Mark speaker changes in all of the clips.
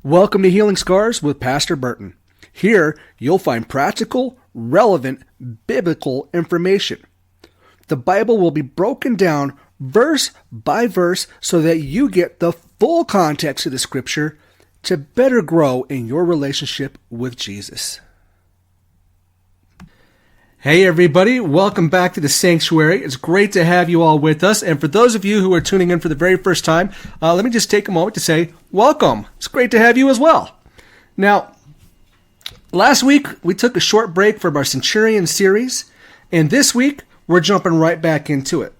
Speaker 1: Welcome to Healing Scars with Pastor Burton. Here, you'll find practical, relevant, biblical information. The Bible will be broken down verse by verse so that you get the full context of the Scripture to better grow in your relationship with Jesus. Hey everybody, welcome back to the Sanctuary. It's great to have you all with us. And for those of you who are tuning in for the very first time, let me just take a moment to say welcome. It's great to have you as well. Now, last week we took a short break from our Centurions series, and this week we're jumping right back into it.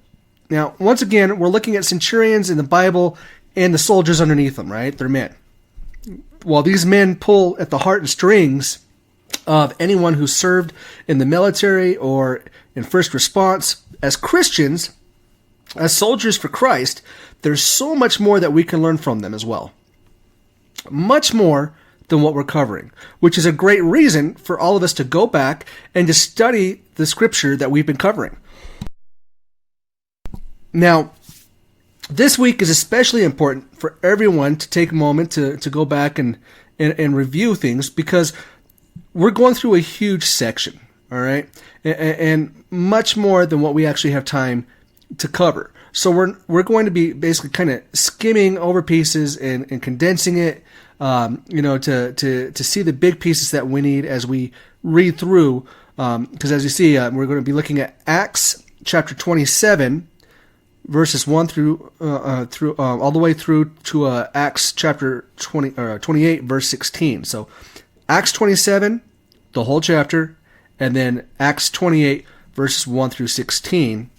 Speaker 1: Now, once again, we're looking at Centurions in the Bible and the soldiers underneath them, right? They're men. While these men pull at the heart and strings of anyone who served in the military or in first response, as Christians, as soldiers for Christ, there's so much more that we can learn from them as well. Much more than what we're covering, which is a great reason for all of us to go back and to study the scripture that we've been covering. Now, this week is especially important for everyone to take a moment to go back and review things, because we're going through a huge section, all right, and much more than what we actually have time to cover. So we're going to be basically kind of skimming over pieces and condensing it, to see the big pieces that we need as we read through. Because as you see, we're going to be looking at Acts chapter 27, verses 1 through all the way through to Acts chapter 28, verse 16. So Acts 27, the whole chapter, and then Acts 28, verses 1 through 16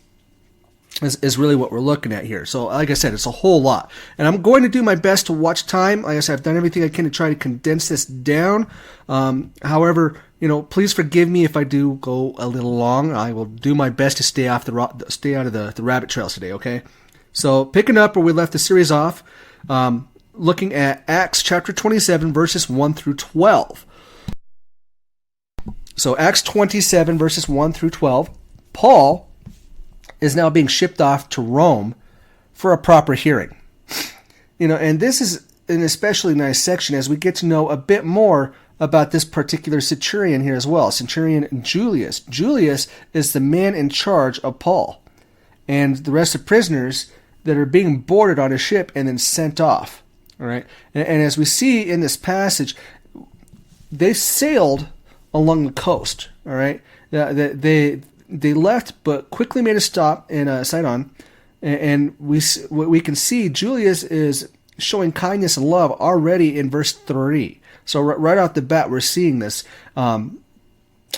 Speaker 1: is really what we're looking at here. So like I said, it's a whole lot. And I'm going to do my best to watch time. Like I said, I've done everything I can to try to condense this down. However, please forgive me if I do go a little long. I will do my best to stay out of the rabbit trails today, okay? So picking up where we left the series off, looking at Acts chapter 27, verses 1 through 12. So Acts 27, verses 1 through 12, Paul is now being shipped off to Rome for a proper hearing. And this is an especially nice section as we get to know a bit more about this particular centurion here as well, Centurion Julius. Julius is the man in charge of Paul and the rest of prisoners that are being boarded on a ship and then sent off. All right, and as we see in this passage, they sailed along the coast. All right, they left, but quickly made a stop in Sidon, and we can see Julius is showing kindness and love already in verse 3. So right off the bat, we're seeing this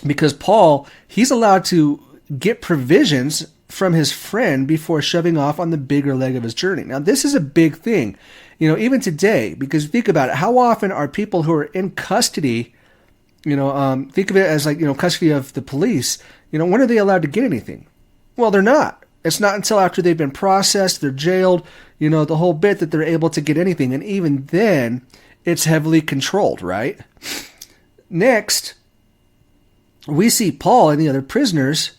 Speaker 1: because Paul, he's allowed to get provisions from his friend before shoving off on the bigger leg of his journey. Now, this is a big thing, even today, because think about it. How often are people who are in custody, think of it as like, custody of the police, when are they allowed to get anything? Well, they're not. It's not until after they've been processed, they're jailed, the whole bit, that they're able to get anything. And even then, it's heavily controlled, right? Next, we see Paul and the other prisoners.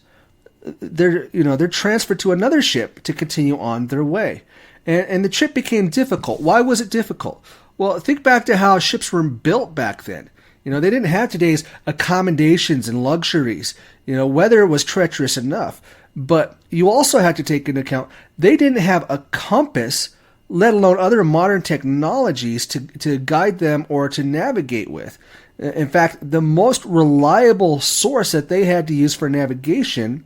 Speaker 1: They're transferred to another ship to continue on their way. And the trip became difficult. Why was it difficult? Well, think back to how ships were built back then. They didn't have today's accommodations and luxuries. Weather was treacherous enough. But you also have to take into account they didn't have a compass, let alone other modern technologies to guide them or to navigate with. In fact, the most reliable source that they had to use for navigation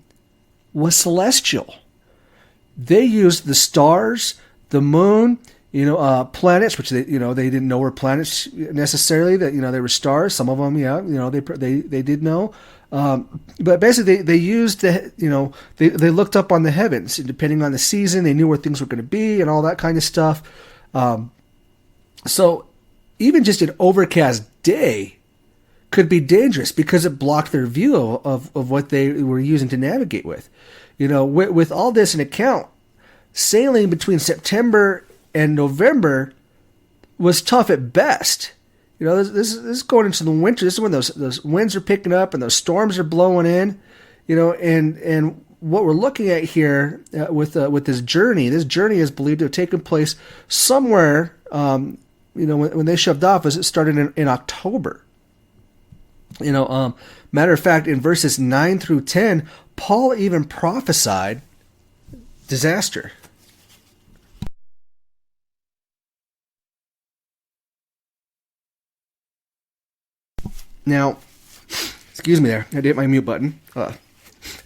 Speaker 1: was celestial. They used the stars, the moon, planets, which they didn't know were planets necessarily. That they were stars. Some of them, they did know. But basically, they used they looked up on the heavens, and depending on the season, they knew where things were going to be and all that kind of stuff. So even just an overcast day could be dangerous because it blocked their view of what they were using to navigate with. With all this in account, sailing between September and November was tough at best. This is going into the winter. This is when those winds are picking up and those storms are blowing in. And what we're looking at here with this journey is believed to have taken place somewhere when they shoved off, was it started in October. Matter of fact, in verses 9 through 10, Paul even prophesied disaster. Now, excuse me there. I hit my mute button. I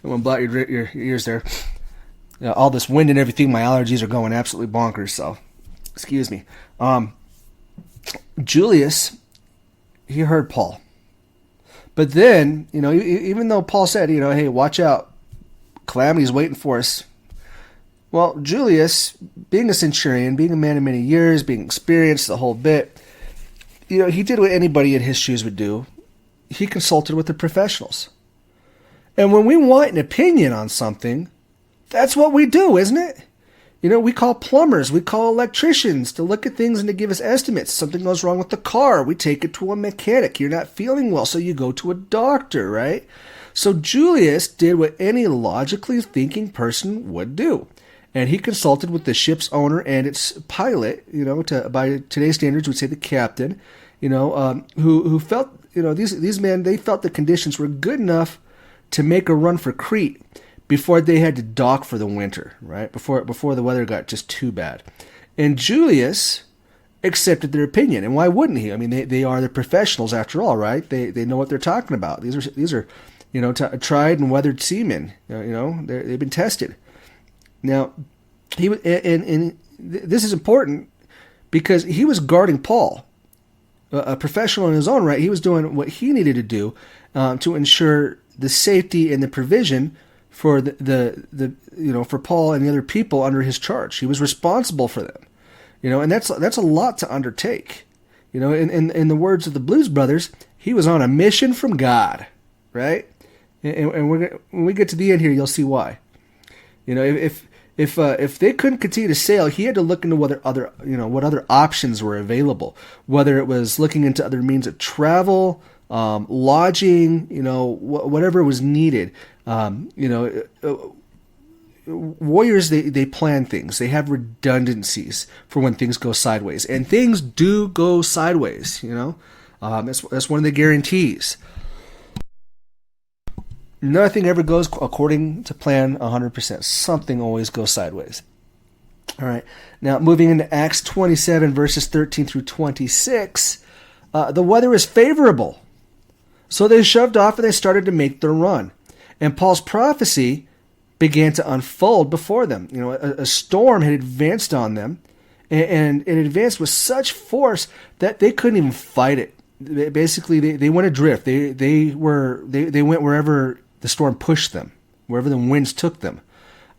Speaker 1: won't blot your ears there. All this wind and everything, my allergies are going absolutely bonkers, so excuse me. Julius, he heard Paul. But then, even though Paul said, hey, watch out, calamity's waiting for us. Well, Julius, being a centurion, being a man of many years, being experienced the whole bit, he did what anybody in his shoes would do. He consulted with the professionals. And when we want an opinion on something, that's what we do, isn't it? We call plumbers, we call electricians to look at things and to give us estimates. Something goes wrong with the car, we take it to a mechanic. You're not feeling well, so you go to a doctor, right? So Julius did what any logically thinking person would do. And he consulted with the ship's owner and its pilot, by today's standards, we'd say the captain, who felt, these men, they felt the conditions were good enough to make a run for Crete before they had to dock for the winter, right? Before the weather got just too bad. And Julius accepted their opinion. And why wouldn't he? I mean, they are the professionals after all, right? They know what they're talking about. These are tried and weathered seamen. They've been tested. Now, and this is important because he was guarding Paul, a professional in his own right. He was doing what he needed to do to ensure the safety and the provision for for Paul and the other people under his charge. He was responsible for them, and that's a lot to undertake. In the words of the Blues Brothers, he was on a mission from God, right? And when we get to the end here, you'll see why. If they couldn't continue to sail, he had to look into what other options were available, whether it was looking into other means of travel, lodging, whatever was needed. Warriors, they plan things. They have redundancies for when things go sideways, and things do go sideways. That's one of the guarantees. Nothing ever goes according to plan 100%. Something always goes sideways. All right. Now, moving into Acts 27, verses 13 through 26, the weather is favorable. So they shoved off and they started to make their run. And Paul's prophecy began to unfold before them. A storm had advanced on them, and it advanced with such force that they couldn't even fight it. Basically, they went adrift. They went wherever the storm pushed them, wherever the winds took them.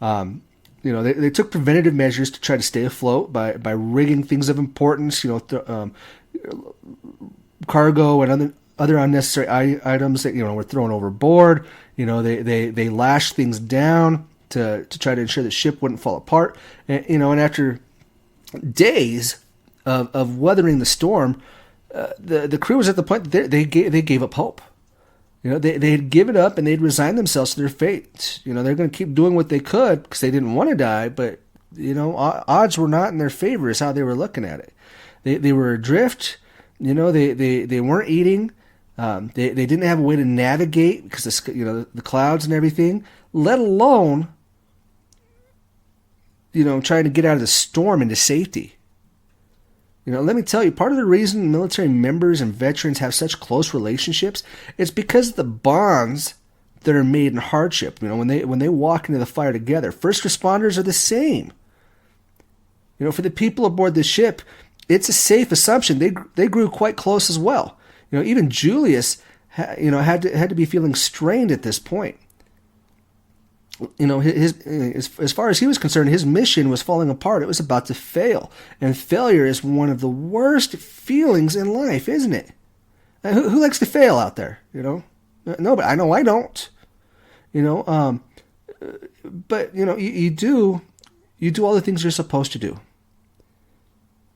Speaker 1: They took preventative measures to try to stay afloat by rigging things of importance, cargo and other unnecessary items that were thrown overboard. They lashed things down to try to ensure the ship wouldn't fall apart. And after days of weathering the storm, the crew was at the point that they gave up hope. They had given up and they'd resigned themselves to their fate. They're going to keep doing what they could because they didn't want to die, but odds were not in their favor is how they were looking at it. They were adrift. They weren't eating. They didn't have a way to navigate because the clouds and everything, let alone trying to get out of the storm into safety. Let me tell you, part of the reason military members and veterans have such close relationships is because of the bonds that are made in hardship. When they walk into the fire together, first responders are the same. For the people aboard the ship, it's a safe assumption they grew quite close as well. Even Julius, had to be feeling strained at this point. As far as he was concerned, his mission was falling apart. It was about to fail. And failure is one of the worst feelings in life, isn't it? Who likes to fail out there? Nobody. I know I don't. But you do all the things you're supposed to do.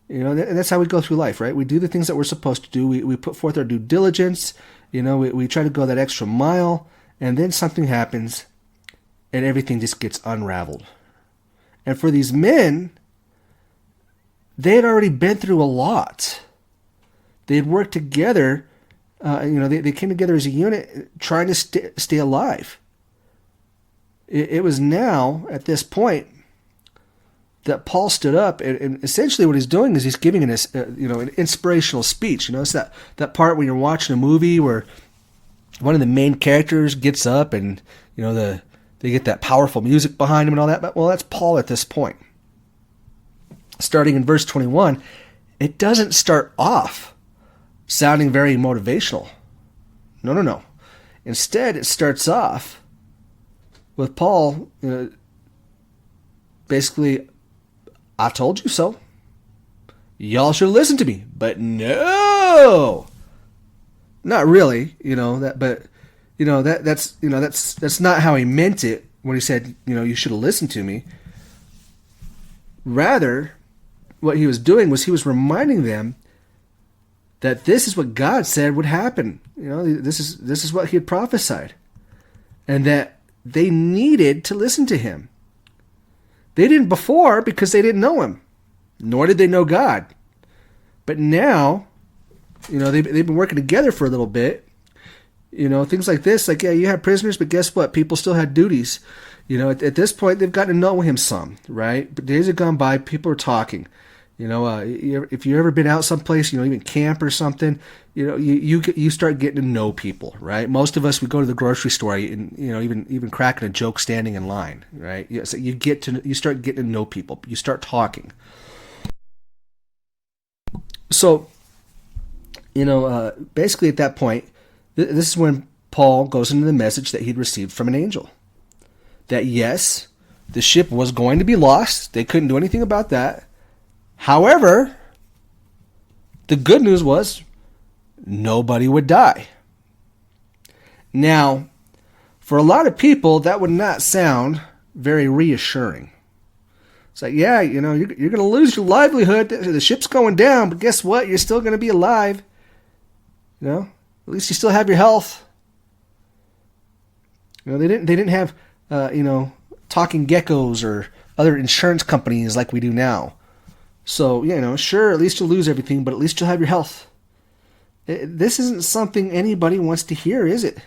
Speaker 1: And that's how we go through life, right? We do the things that we're supposed to do. We put forth our due diligence. We try to go that extra mile, and then something happens, and everything just gets unraveled. And for these men, they had already been through a lot. They had worked together. They came together as a unit trying to stay alive. It was now, at this point, that Paul stood up, and essentially what he's doing is he's giving an inspirational speech. It's that part when you're watching a movie where one of the main characters gets up and they get that powerful music behind him and all that. Well, that's Paul at this point. Starting in verse 21, it doesn't start off sounding very motivational. No. Instead, it starts off with Paul basically, I told you so. Y'all should listen to me. But no! Not really, that's not how he meant it when he said, you should have listened to me. Rather, what he was doing was he was reminding them that this is what God said would happen. This is what he had prophesied. And that they needed to listen to him. They didn't before because they didn't know him, nor did they know God. But now, they've been working together for a little bit. Things like this, you had prisoners, but guess what? People still had duties. At this point, they've gotten to know him some, right? But days have gone by, people are talking. If you've ever been out someplace, even camp or something, you start getting to know people, right? Most of us, we go to the grocery store, and even cracking a joke standing in line, right? So you start getting to know people. You start talking. So, basically at that point, this is when Paul goes into the message that he'd received from an angel. That yes, the ship was going to be lost. They couldn't do anything about that. However, the good news was nobody would die. Now, for a lot of people, that would not sound very reassuring. It's like, yeah, you're going to lose your livelihood. The ship's going down, but guess what? You're still going to be alive. At least you still have your health. They didn't have, talking geckos or other insurance companies like we do now. So, sure, at least you'll lose everything, but at least you'll have your health. This isn't something anybody wants to hear, is it?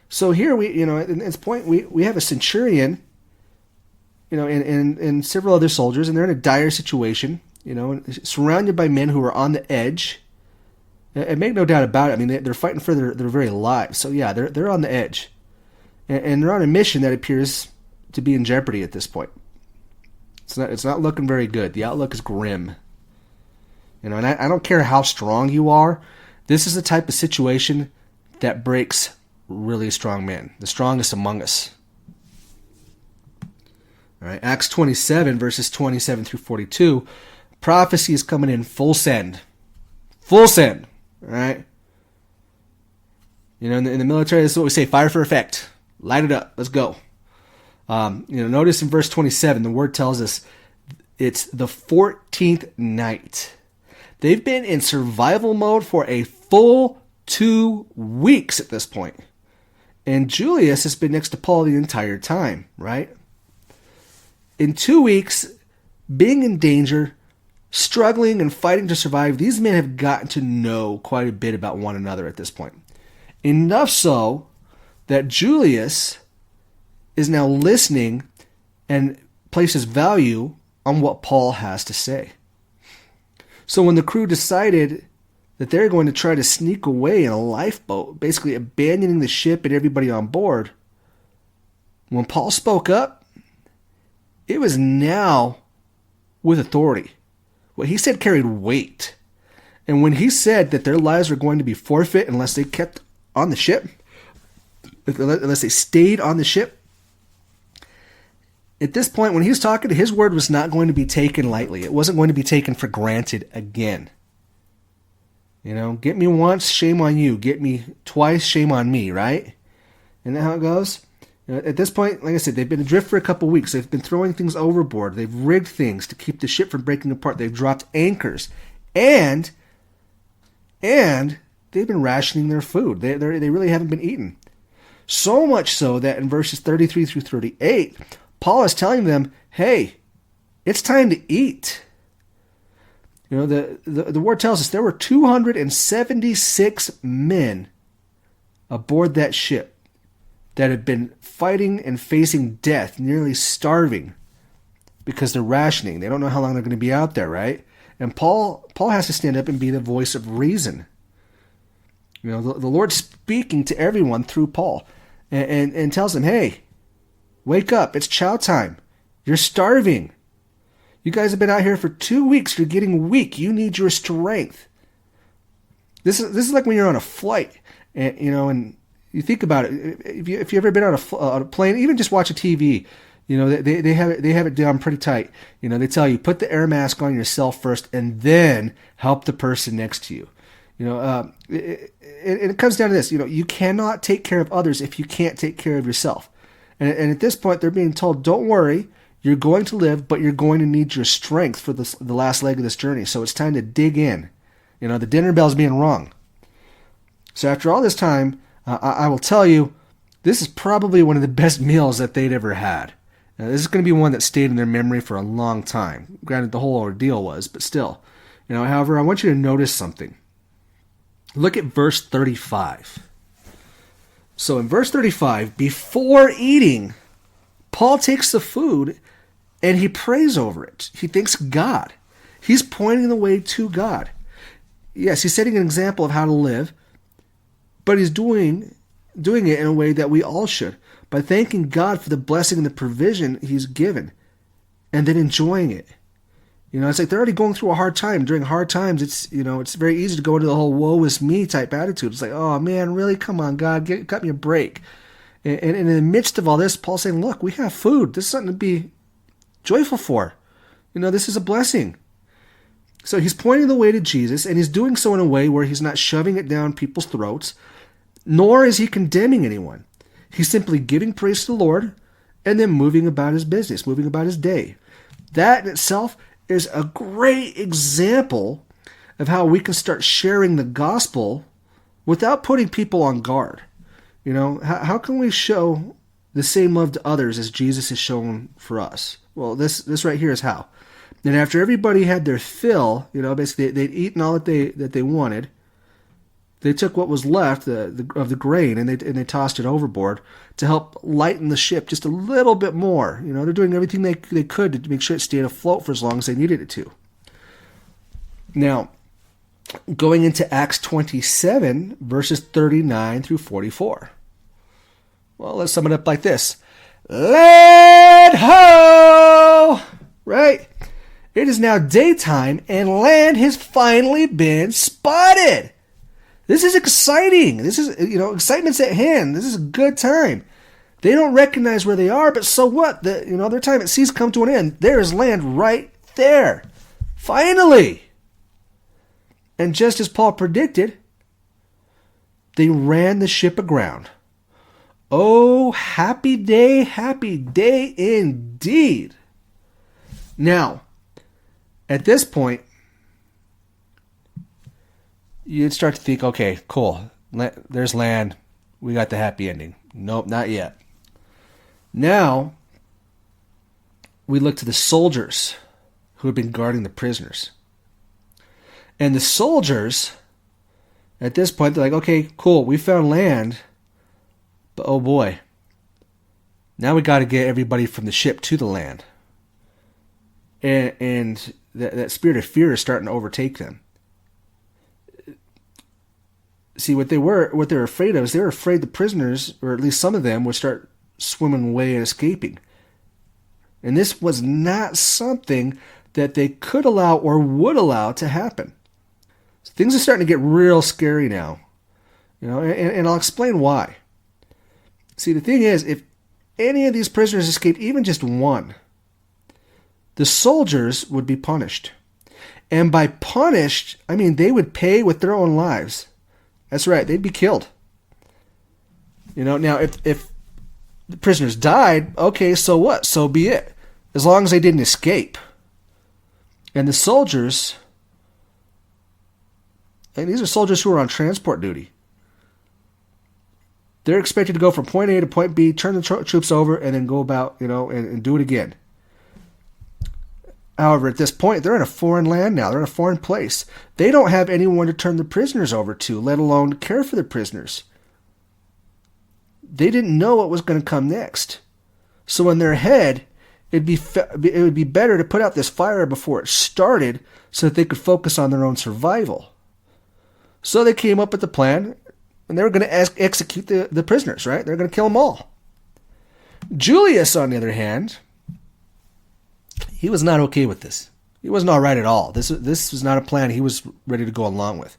Speaker 1: So here at this point, we have a centurion, and several other soldiers, and they're in a dire situation, surrounded by men who are on the edge. And make no doubt about it. I mean, they're fighting for their very lives. So yeah, they're on the edge, and they're on a mission that appears to be in jeopardy at this point. It's not looking very good. The outlook is grim. And I don't care how strong you are. This is the type of situation that breaks really strong men, the strongest among us. All right, Acts 27 verses 27 through 42. Prophecy is coming in full send. Full send. All right. In the military, this is what we say: fire for effect. Light it up. Let's go. Notice in verse 27, the word tells us it's the 14th night. They've been in survival mode for a full 2 weeks at this point. And Julius has been next to Paul the entire time, right? In 2 weeks, being in danger, struggling and fighting to survive, these men have gotten to know quite a bit about one another at this point. Enough so that Julius is now listening and places value on what Paul has to say. So when the crew decided that they're going to try to sneak away in a lifeboat, basically abandoning the ship and everybody on board, when Paul spoke up, it was now with authority. What he said carried weight. And when he said that their lives were going to be forfeit unless they kept on the ship, unless they stayed on the ship, at this point, when he was talking, his word was not going to be taken lightly. It wasn't going to be taken for granted again. Get me once, shame on you. Get me twice, shame on me, right? Isn't that how it goes? At this point, like I said, they've been adrift for a couple weeks. They've been throwing things overboard. They've rigged things to keep the ship from breaking apart. They've dropped anchors. And they've been rationing their food. They really haven't been eating. So much so that in verses 33 through 38, Paul is telling them, hey, it's time to eat. The word tells us there were 276 men aboard that ship that had been fighting and facing death, nearly starving because they're rationing. They don't know how long they're going to be out there, right? And Paul has to stand up and be the voice of reason. The Lord's speaking to everyone through Paul and tells them, hey, wake up. It's chow time. You're starving. You guys have been out here for 2 weeks. You're getting weak. You need your strength. This is like when you're on a flight, and you think about it. If you've ever been on a plane, even just watch a TV, they have it down pretty tight. They tell you put the air mask on yourself first, and then help the person next to you. It comes down to this. You cannot take care of others if you can't take care of yourself. And at this point, they're being told, don't worry. You're going to live, but you're going to need your strength for the last leg of this journey. So it's time to dig in. The dinner bell's being rung. So after all this time, I will tell you, this is probably one of the best meals that they'd ever had. Now, this is going to be one that stayed in their memory for a long time. Granted, the whole ordeal was, but still. However, I want you to notice something. Look at verse 35. So in verse 35, before eating, Paul takes the food and he prays over it. He thanks God. He's pointing the way to God. Yes, he's setting an example of how to live, but he's doing it in a way that we all should, by thanking God for the blessing and the provision he's given, and then enjoying it. It's like they're already going through a hard time. During hard times, it's very easy to go into the whole woe is me type attitude. It's like, oh man, really? Come on, God, cut me a break. And in the midst of all this, Paul's saying, look, we have food. This is something to be joyful for. This is a blessing. So he's pointing the way to Jesus, and he's doing so in a way where he's not shoving it down people's throats, nor is he condemning anyone. He's simply giving praise to the Lord and then moving about his business, moving about his day. That in itself is a great example of how we can start sharing the gospel without putting people on guard. How can we show the same love to others as Jesus has shown for us? Well, this right here is how. And after everybody had their fill, basically they'd eaten all that they wanted. They took what was left of the grain and they tossed it overboard to help lighten the ship just a little bit more. They're doing everything they could to make sure it stayed afloat for as long as they needed it to. Now, going into Acts 27, verses 39 through 44. Well, let's sum it up like this. Land ho! Right? It is now daytime and land has finally been spotted. This is exciting. This is, excitement's at hand. This is a good time. They don't recognize where they are, but so what? Their time at sea's come to an end. There is land right there. Finally. And just as Paul predicted, they ran the ship aground. Oh, happy day indeed. Now, at this point, you'd start to think, okay, cool. There's land. We got the happy ending. Nope, not yet. Now, we look to the soldiers who had been guarding the prisoners. And the soldiers, at this point, they're like, okay, cool, we found land. But oh boy, now we got to get everybody from the ship to the land. And that spirit of fear is starting to overtake them. See, what they were afraid of is they were afraid the prisoners, or at least some of them, would start swimming away and escaping. And this was not something that they could allow or would allow to happen. So things are starting to get real scary now. And I'll explain why. See, the thing is, if any of these prisoners escaped, even just one, the soldiers would be punished. And by punished, I mean they would pay with their own lives. That's right, they'd be killed. Now if the prisoners died, okay, so what? So be it. As long as they didn't escape. And the soldiers, and these are soldiers who are on transport duty. They're expected to go from point A to point B, turn the troops over, and then go about, and do it again. However, at this point, they're in a foreign land now. They're in a foreign place. They don't have anyone to turn the prisoners over to, let alone care for the prisoners. They didn't know what was going to come next. So in their head, it would be better to put out this fire before it started so that they could focus on their own survival. So they came up with the plan, and they were going to execute the prisoners, right? They're going to kill them all. Julius, on the other hand, he was not okay with this. He wasn't all right at all. This was not a plan he was ready to go along with.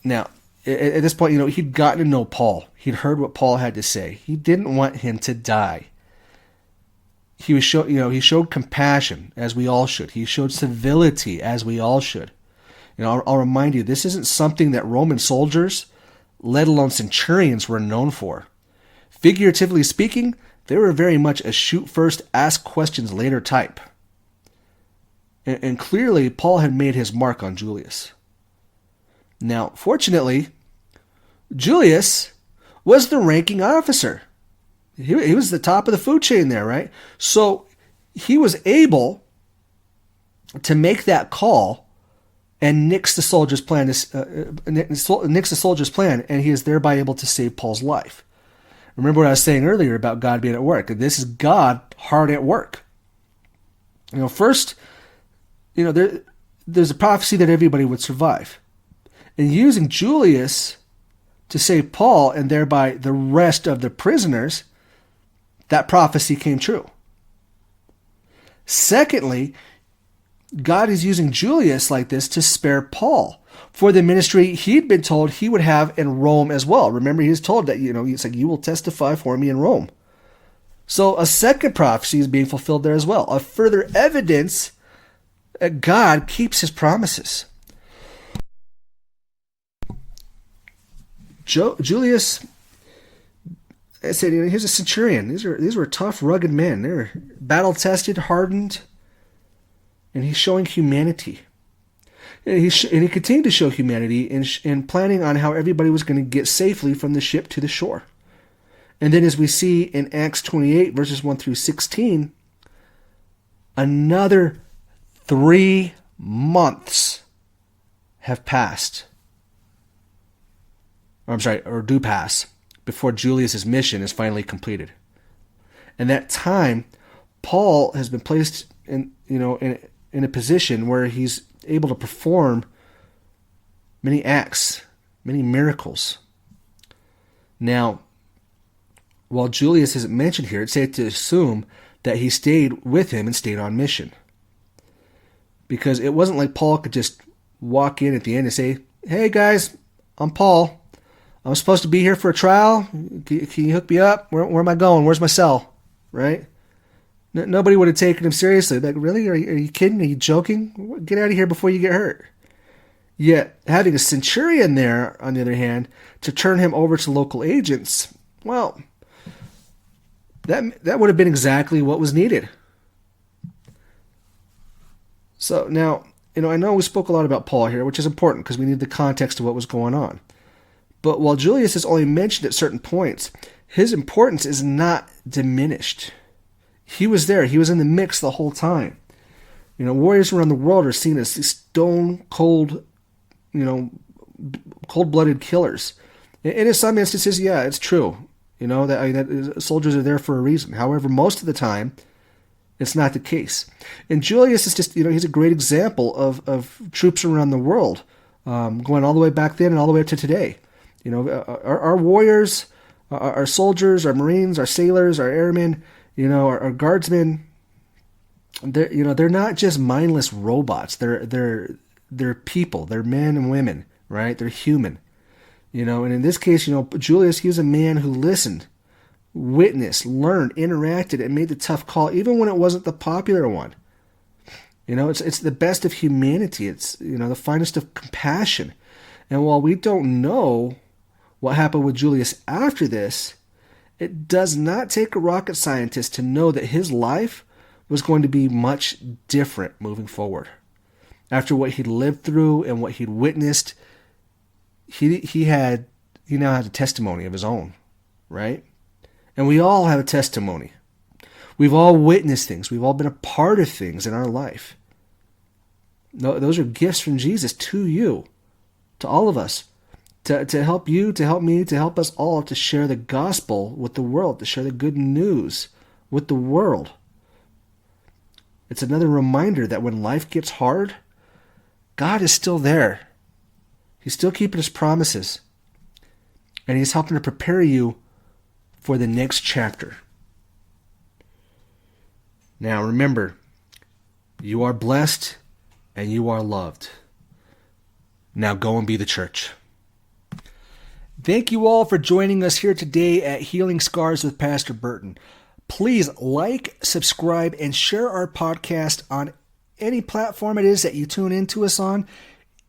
Speaker 1: Now, at this point, he'd gotten to know Paul. He'd heard what Paul had to say. He didn't want him to die. He showed compassion, as we all should. He showed civility, as we all should. I'll remind you, this isn't something that Roman soldiers, let alone centurions, were known for. Figuratively speaking, they were very much a shoot first, ask questions later type. And clearly, Paul had made his mark on Julius. Now, fortunately, Julius was the ranking officer. He was the top of the food chain there, right? So he was able to make that call and nix the soldier's plan. Nix the soldier's plan, and he is thereby able to save Paul's life. Remember what I was saying earlier about God being at work. This is God hard at work. First, there's a prophecy that everybody would survive. And using Julius to save Paul and thereby the rest of the prisoners, that prophecy came true. Secondly, God is using Julius like this to spare Paul for the ministry he'd been told he would have in Rome as well. Remember, he was told that, it's like, you will testify for me in Rome. So a second prophecy is being fulfilled there as well. A further evidence that God keeps his promises. Julius, I said, he's a centurion. These were tough, rugged men. They're battle-tested, hardened, and he's showing humanity. And he continued to show humanity in planning on how everybody was going to get safely from the ship to the shore. And then as we see in Acts 28, verses 1 through 16, another 3 months have passed. Or do pass, before Julius' mission is finally completed. And that time, Paul has been placed in a position where he's able to perform many acts, many miracles. Now, while Julius isn't mentioned here, it's safe to assume that he stayed with him and stayed on mission. Because it wasn't like Paul could just walk in at the end and say, "Hey guys, I'm Paul. I'm supposed to be here for a trial. Can you hook me up? Where am I going? Where's my cell?" Right? Nobody would have taken him seriously. Like, really? Are you kidding? Are you joking? Get out of here before you get hurt. Yet, having a centurion there, on the other hand, to turn him over to local agents, well, that would have been exactly what was needed. So now, I know we spoke a lot about Paul here, which is important because we need the context of what was going on. But while Julius is only mentioned at certain points, his importance is not diminished. He was there. He was in the mix the whole time. Warriors around the world are seen as stone cold, cold-blooded killers. And in some instances, yeah, it's true. That soldiers are there for a reason. However, most of the time, it's not the case. And Julius is just, he's a great example of troops around the world, going all the way back then and all the way up to today. Our warriors, our soldiers, our Marines, our sailors, our airmen, our guardsmen, they're not just mindless robots. They're people. They're men and women, right? They're human. And in this case, Julius, he was a man who listened, witnessed, learned, interacted, and made the tough call, even when it wasn't the popular one. It's the best of humanity. It's, the finest of compassion. And while we don't know what happened with Julius after this, it does not take a rocket scientist to know that his life was going to be much different moving forward. After what he'd lived through and what he'd witnessed, he now had a testimony of his own, right? And we all have a testimony. We've all witnessed things. We've all been a part of things in our life. No, those are gifts from Jesus to you, to all of us, to help you, to help me, to help us all to share the gospel with the world, to share the good news with the world. It's another reminder that when life gets hard, God is still there. He's still keeping his promises. And he's helping to prepare you for the next chapter. Now remember, you are blessed and you are loved. Now go and be the church. Thank you all for joining us here today at Healing Scars with Pastor Burton. Please like, subscribe, and share our podcast on any platform it is that you tune into us on.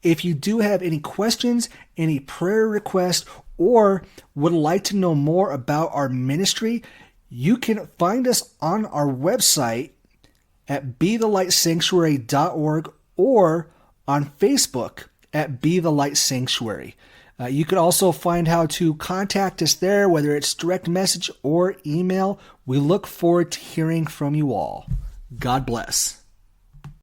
Speaker 1: If you do have any questions, any prayer requests, or would like to know more about our ministry, you can find us on our website at bethelightsanctuary.org or on Facebook at Be the Light Sanctuary. You could also find how to contact us there, whether it's direct message or email. We look forward to hearing from you all. God bless.